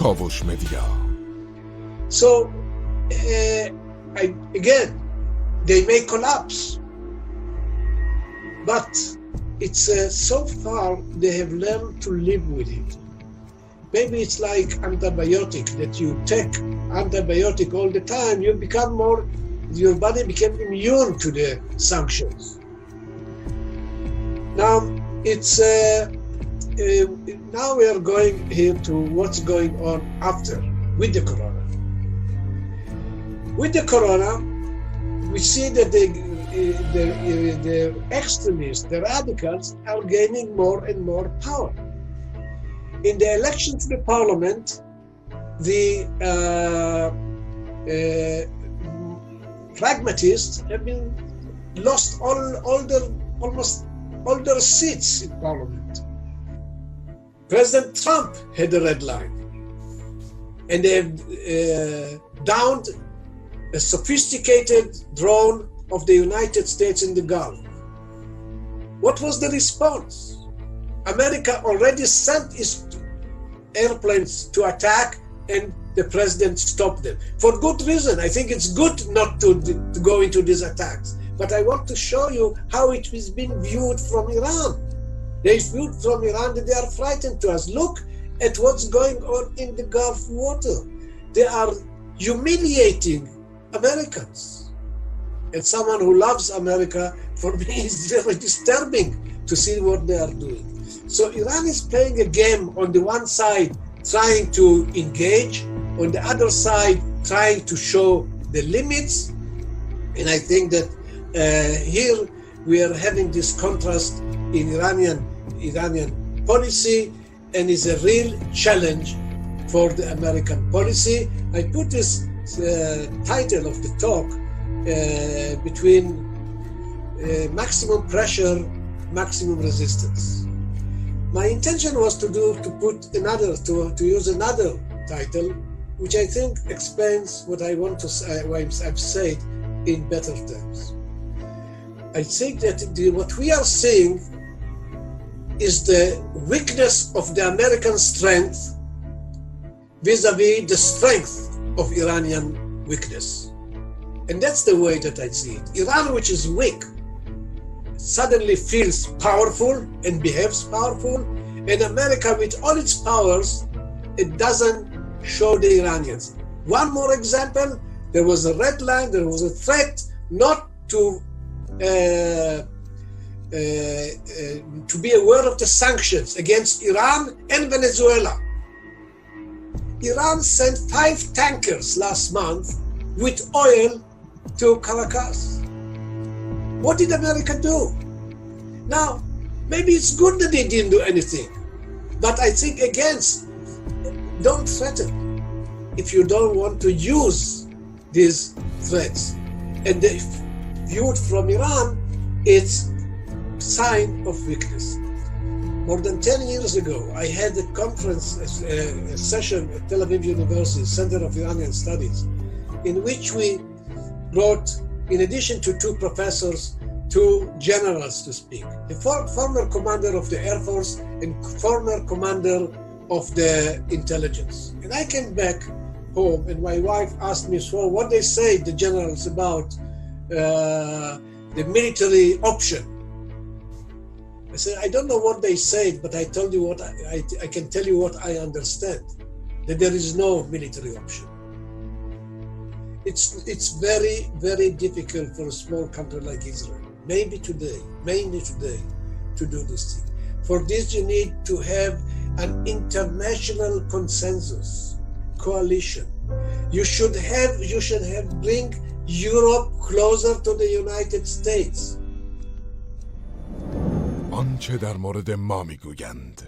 کاوش مدیا. So again, they may collapse, but it's so far they have learned to live with it. Maybe it's like antibiotic, that you take antibiotic all the time, you become more, your body became immune to the sanctions. Now it's now we are going here to what's going on after, with the corona. With the corona, we see that the extremists, the radicals, are gaining more and more power. In the election to the parliament, the pragmatists have been lost almost all their seats in parliament. President Trump had a red line, and they have downed a sophisticated drone of the United States in the Gulf. What was the response? America already sent its airplanes to attack, and the president stopped them. For good reason. I think it's good not to go into these attacks. But I want to show you how it is being viewed from Iran. They viewed from Iran that they are frightened to us. Look at what's going on in the Gulf water. They are humiliating Americans. And someone who loves America, for me, is very disturbing to see what they are doing. So Iran is playing a game on the one side, trying to engage, on the other side, trying to show the limits. And I think that here we are having this contrast in Iranian policy, and is a real challenge for the American policy. I put this title of the talk between maximum pressure, maximum resistance. My intention was to use another title, which I think explains what I want to say, what I've said in better terms. I think that what we are seeing is the weakness of the American strength vis-a-vis the strength of Iranian weakness. And that's the way that I see it. Iran, which is weak, suddenly feels powerful and behaves powerful, and America, with all its powers, it doesn't show the Iranians. One more example, there was a red line, there was a threat not to be aware of the sanctions against Iran and Venezuela. Iran sent 5 tankers last month with oil to Caracas. What did America do? Now, maybe it's good that they didn't do anything, but I think don't threaten if you don't want to use these threats. And they viewed from Iran, it's sign of weakness. More than 10 years ago, I had a conference, a session at Tel Aviv University, Center of Iranian Studies, in which we brought, in addition to 2 professors, 2 generals to speak. The former commander of the Air Force and former commander of the intelligence. And I came back home and my wife asked me, so what they say, the generals, about the military option. I said, I don't know what they said, but I told you what I can tell you what I understand, that there is no military option. It's very, very difficult for a small country like Israel, mainly today, to do this thing. For this, you need to have an international consensus, coalition. You should bring Europe closer to the United States. آنچه در مورد ما میگویند.